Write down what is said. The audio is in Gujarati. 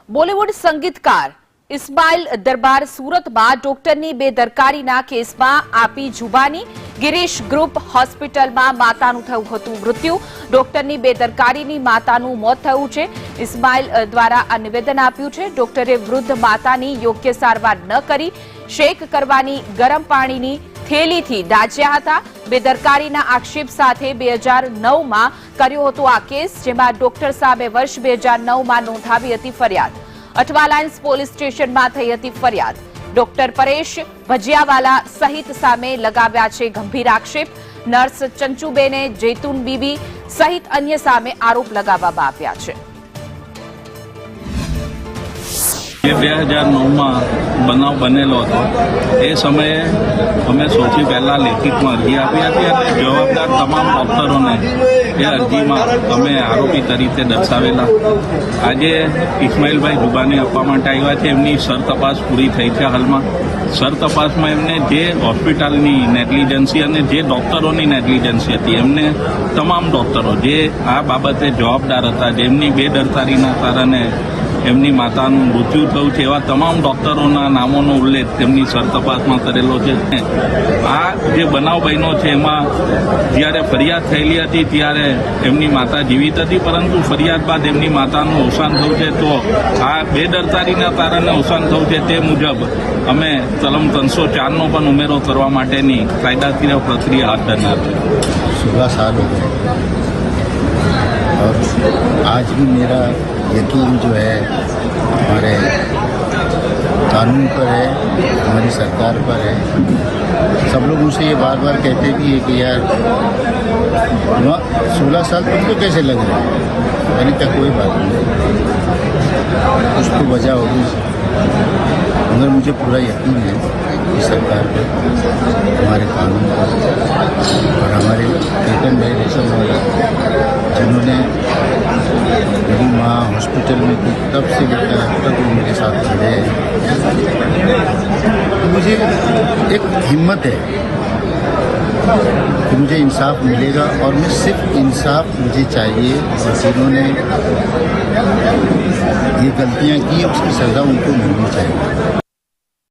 બોલિવૂડ સંગીતકાર ઇસ્માઇલ દરબાર સુરતમાં ડોક્ટરની બેદરકારીના કેસમાં આપી જુબાની। ગિરીશ ગ્રુપ હોસ્પિટલમાં માતાનું થયું હતું મૃત્યુ। ડોક્ટરની બેદરકારીની માતાનું મોત થયું છે। ઇસ્માઇલ દ્વારા આ નિવેદન આપ્યું છે। ડોક્ટરે વૃદ્ધ માતાની યોગ્ય સારવાર ન કરી શેક કરવાની ગરમ પાણીની થેલીથી દાઝ્યા હતા। બેદરકારીના આક્ષેપ સાથે 2009માં કર્યો હતો આ કેસ, જેમાં ડોક્ટર સામે વર્ષ 2009માં નોંધાવી હતી ફરિયાદ। અઠવા લાઇન્સ પોલીસ સ્ટેશનમાં થઈ હતી ફરિયાદ। ડોક્ટર પરેશ ભજીયાવાલા સહિત સામે લગાવ્યા છે ગંભીર આક્ષેપ। નર્સ ચંચુબેને જૈતુન બીબી સહિત અન્ય સામે આરોપ લગાવવામાં આવ્યા છે। 2009માં બનાવ બનેલો હતો। એ સમયે અમે સૌથી પહેલા લેખિતમાં અરજી આપી હતી અને જવાબદાર તમામ ડોક્ટરોને એ અરજીમાં અમે આરોપી તરીકે દર્શાવેલા। આજે ઇસ્માઇલભાઈ જુબાની આપવા માટે આવ્યા છે। એમની સર તપાસ પૂરી થઈ છે। હાલમાં સર તપાસમાં એમને જે હોસ્પિટલની નેગ્લિજન્સી અને જે ડોક્ટરોની નેગ્લિજન્સી હતી, એમને તમામ ડોક્ટરો જે આ બાબતે જવાબદાર હતા, જેમની બેદરકારીના કારણે એમની માતાનું મૃત્યુ થયું છે, એવા તમામ ડોક્ટરોના નામોનો ઉલ્લેખ તેમની સર તપાસમાં કરેલો છે। આ જે બનાવ બન્યો છે એમાં જ્યારે ફરિયાદ થયેલી હતી ત્યારે એમની માતા જીવિત હતી, પરંતુ ફરિયાદ બાદ એમની માતાનું અવસાન થયું છે। તો આ બેદરકારીના કારણે અવસાન થયું છે, તે મુજબ અમે કલમ 304નો પણ ઉમેરો કરવા માટેની કાયદાકીય પ્રક્રિયા હાથ ધરનાર છે। 16 साल हो गए और आज भी मेरा यकीन जो है हमारे कानून पर है, हमारी सरकार पर है। सब लोग मुझसे ये बार बार कहते भी है कि यार 16 साल तुमको कैसे लग रहा है। मैंने कहा कोई बात नहीं, कुछ तो वजह होगी, मगर मुझे पूरा यकीन है कि सरकार पर, हमारे कानून पर और हमारे केतन भाई रेशम वाला, जिन्होंने मेरी माँ हॉस्पिटल में थी तब से लेकर अब तक वो मेरे साथ खड़े हैं। तो मुझे एक हिम्मत है कि मुझे इंसाफ मिलेगा और मैं सिर्फ इंसाफ मुझे चाहिए, और जिन्होंने ये गलतियाँ की उसकी सज़ा उनको मिलनी चाहिए।